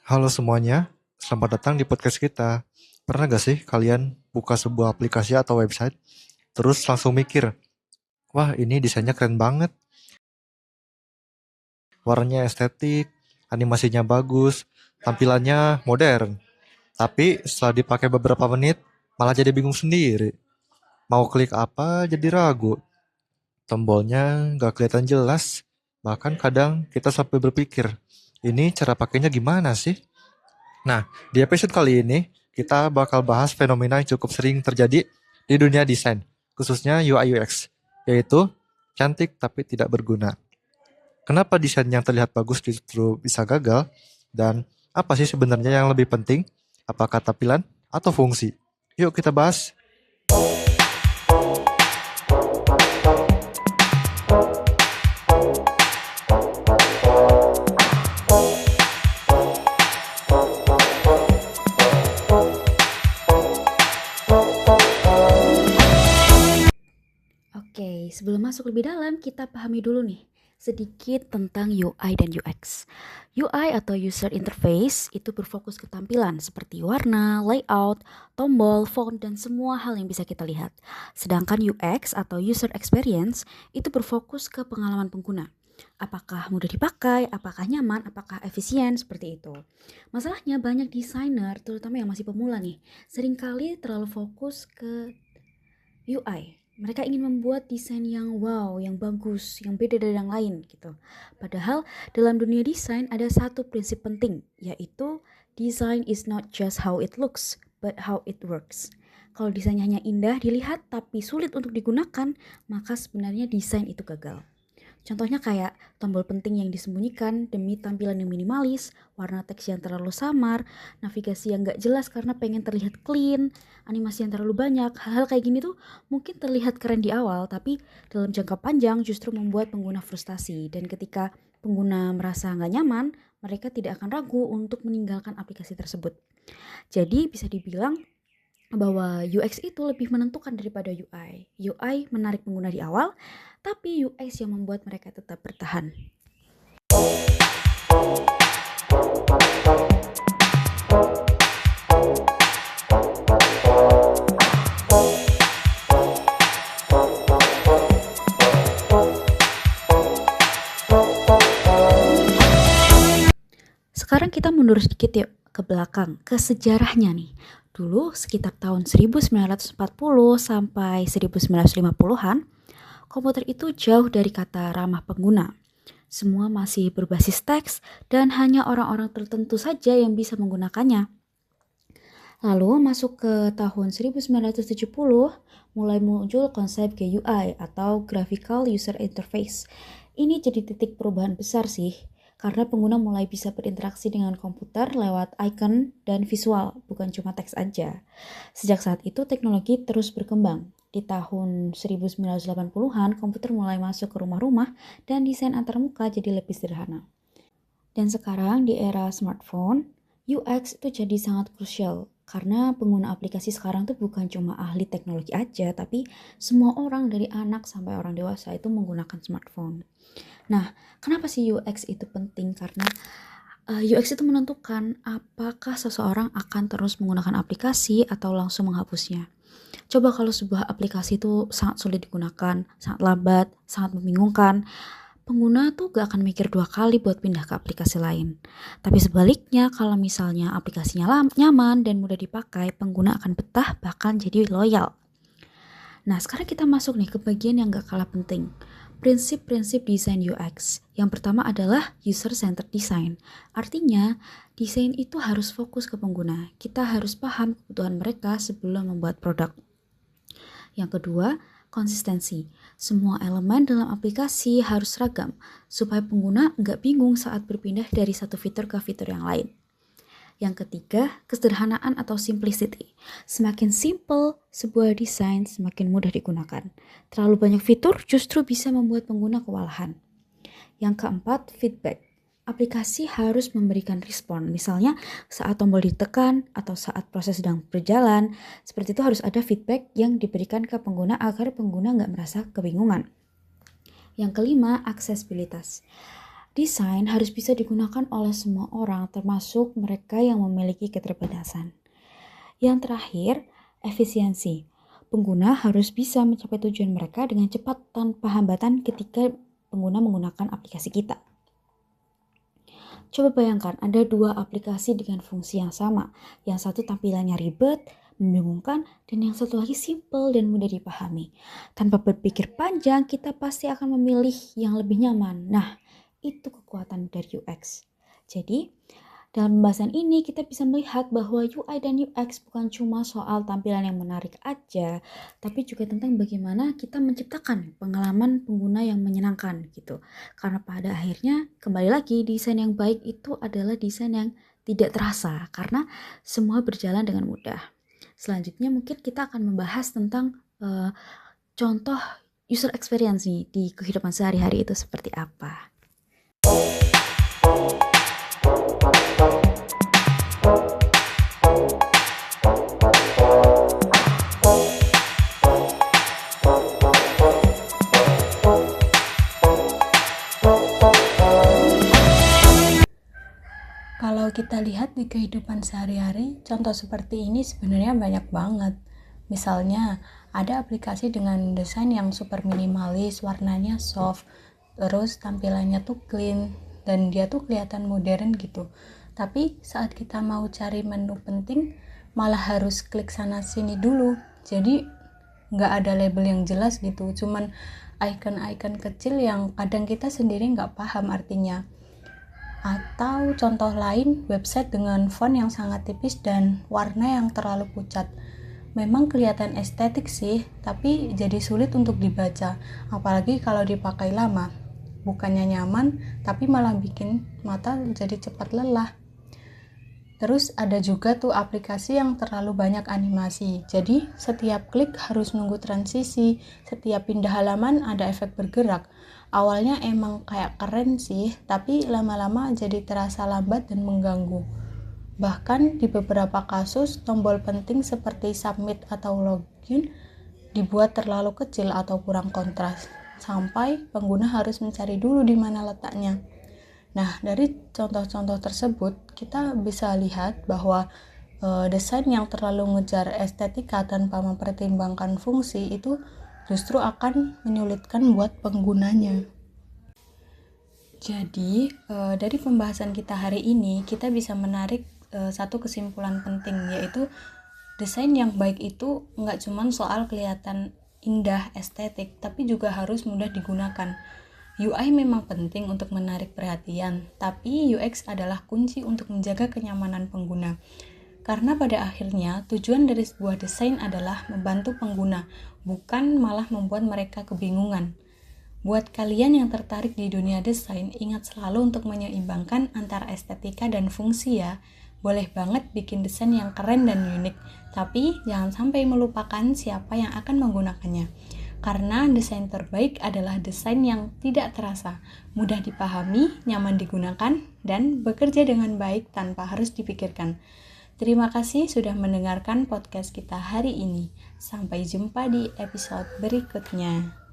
Halo semuanya, selamat datang di podcast kita. Pernah gak sih kalian buka sebuah aplikasi atau website, terus langsung mikir, wah ini desainnya keren banget, warnanya estetik, animasinya bagus, tampilannya modern. Tapi setelah dipakai beberapa menit, malah jadi bingung sendiri. Mau klik apa jadi ragu, tombolnya gak kelihatan jelas. Bahkan kadang kita sampai berpikir, ini cara pakainya gimana sih? Nah, di episode kali ini kita bakal bahas fenomena yang cukup sering terjadi di dunia desain, khususnya UI UX, yaitu cantik tapi tidak berguna. Kenapa desain yang terlihat bagus justru bisa gagal? Dan apa sih sebenarnya yang lebih penting? Apakah tampilan atau fungsi? Yuk kita bahas. Oke, sebelum masuk lebih dalam, kita pahami dulu nih sedikit tentang UI dan UX. UI atau User Interface itu berfokus ke tampilan seperti warna, layout, tombol, font, dan semua hal yang bisa kita lihat. Sedangkan UX atau User Experience itu berfokus ke pengalaman pengguna. Apakah mudah dipakai, apakah nyaman, apakah efisien, seperti itu. Masalahnya banyak desainer, terutama yang masih pemula nih, seringkali terlalu fokus ke UI. Mereka ingin membuat desain yang wow, yang bagus, yang beda dari yang lain gitu. Padahal dalam dunia desain ada satu prinsip penting, yaitu design is not just how it looks, but how it works. Kalau desainnya hanya indah dilihat tapi sulit untuk digunakan, maka sebenarnya desain itu gagal. Contohnya kayak tombol penting yang disembunyikan demi tampilan yang minimalis, warna teks yang terlalu samar, navigasi yang gak jelas karena pengen terlihat clean, animasi yang terlalu banyak. Hal-hal kayak gini tuh mungkin terlihat keren di awal, tapi dalam jangka panjang justru membuat pengguna frustasi. Dan ketika pengguna merasa gak nyaman, mereka tidak akan ragu untuk meninggalkan aplikasi tersebut. Jadi bisa dibilang bahwa UX itu lebih menentukan daripada UI. UI menarik pengguna di awal, tapi UX yang membuat mereka tetap bertahan. Sekarang kita mundur sedikit yuk ke belakang, ke sejarahnya nih. Dulu sekitar tahun 1940 sampai 1950-an, komputer itu jauh dari kata ramah pengguna. Semua masih berbasis teks dan hanya orang-orang tertentu saja yang bisa menggunakannya. Lalu masuk ke tahun 1970, mulai muncul konsep GUI atau Graphical User Interface. Ini jadi titik perubahan besar sih, karena pengguna mulai bisa berinteraksi dengan komputer lewat icon dan visual, bukan cuma teks aja. Sejak saat itu teknologi terus berkembang. Di tahun 1980-an, komputer mulai masuk ke rumah-rumah dan desain antarmuka jadi lebih sederhana. Dan sekarang di era smartphone, UX itu jadi sangat krusial karena pengguna aplikasi sekarang tuh bukan cuma ahli teknologi aja, tapi semua orang dari anak sampai orang dewasa itu menggunakan smartphone. Nah, kenapa sih UX itu penting? Karena UX itu menentukan apakah seseorang akan terus menggunakan aplikasi atau langsung menghapusnya. Coba kalau sebuah aplikasi itu sangat sulit digunakan, sangat lambat, sangat membingungkan, pengguna tuh gak akan mikir dua kali buat pindah ke aplikasi lain. Tapi sebaliknya, kalau misalnya aplikasinya nyaman dan mudah dipakai, pengguna akan betah bahkan jadi loyal. Nah, sekarang kita masuk nih ke bagian yang gak kalah penting. Prinsip-prinsip desain UX. Yang pertama adalah user-centered design. Artinya, desain itu harus fokus ke pengguna. Kita harus paham kebutuhan mereka sebelum membuat produk. Yang kedua, konsistensi. Semua elemen dalam aplikasi harus seragam, supaya pengguna nggak bingung saat berpindah dari satu fitur ke fitur yang lain. Yang ketiga, kesederhanaan atau simplicity. Semakin simple sebuah desain, semakin mudah digunakan. Terlalu banyak fitur justru bisa membuat pengguna kewalahan. Yang keempat, feedback. Aplikasi harus memberikan respon. Misalnya saat tombol ditekan atau saat proses sedang berjalan, seperti itu harus ada feedback yang diberikan ke pengguna agar pengguna nggak merasa kebingungan. Yang kelima, aksesibilitas. Desain harus bisa digunakan oleh semua orang, termasuk mereka yang memiliki keterbatasan. Yang terakhir, efisiensi. Pengguna harus bisa mencapai tujuan mereka dengan cepat tanpa hambatan ketika pengguna menggunakan aplikasi kita. Coba bayangkan ada dua aplikasi dengan fungsi yang sama. Yang satu tampilannya ribet, membingungkan, dan yang satu lagi simple dan mudah dipahami. Tanpa berpikir panjang, kita pasti akan memilih yang lebih nyaman. Nah, itu kekuatan dari UX. Jadi, dalam pembahasan ini kita bisa melihat bahwa UI dan UX bukan cuma soal tampilan yang menarik aja, tapi juga tentang bagaimana kita menciptakan pengalaman pengguna yang menyenangkan gitu. Karena pada akhirnya kembali lagi desain yang baik itu adalah desain yang tidak terasa karena semua berjalan dengan mudah. Selanjutnya mungkin kita akan membahas tentang contoh user experience nih di kehidupan sehari-hari itu seperti apa. Kalau kita lihat di kehidupan sehari-hari, contoh seperti ini sebenarnya banyak banget. Misalnya, ada aplikasi dengan desain yang super minimalis, warnanya soft, terus tampilannya tuh clean, dan dia tuh kelihatan modern gitu. Tapi saat kita mau cari menu penting, malah harus klik sana sini dulu. Jadi nggak ada label yang jelas gitu, cuman icon-icon kecil yang kadang kita sendiri nggak paham artinya. Atau contoh lain, website dengan font yang sangat tipis dan warna yang terlalu pucat. Memang kelihatan estetik sih, tapi jadi sulit untuk dibaca, apalagi kalau dipakai lama. Bukannya nyaman, tapi malah bikin mata jadi cepat lelah. Terus ada juga tuh aplikasi yang terlalu banyak animasi. Jadi setiap klik harus nunggu transisi, setiap pindah halaman ada efek bergerak. Awalnya emang kayak keren sih, tapi lama-lama jadi terasa lambat dan mengganggu. Bahkan di beberapa kasus, tombol penting seperti submit atau login dibuat terlalu kecil atau kurang kontras, sampai pengguna harus mencari dulu di mana letaknya. Nah, dari contoh-contoh tersebut, kita bisa lihat bahwa desain yang terlalu ngejar estetika tanpa mempertimbangkan fungsi itu justru akan menyulitkan buat penggunanya. Jadi, dari pembahasan kita hari ini, kita bisa menarik satu kesimpulan penting, yaitu desain yang baik itu nggak cuma soal kelihatan indah, estetik, tapi juga harus mudah digunakan. UI memang penting untuk menarik perhatian, tapi UX adalah kunci untuk menjaga kenyamanan pengguna. Karena pada akhirnya, tujuan dari sebuah desain adalah membantu pengguna, bukan malah membuat mereka kebingungan. Buat kalian yang tertarik di dunia desain, ingat selalu untuk menyeimbangkan antara estetika dan fungsi ya. Boleh banget bikin desain yang keren dan unik, tapi jangan sampai melupakan siapa yang akan menggunakannya. Karena desain terbaik adalah desain yang tidak terasa, mudah dipahami, nyaman digunakan, dan bekerja dengan baik tanpa harus dipikirkan. Terima kasih sudah mendengarkan podcast kita hari ini. Sampai jumpa di episode berikutnya.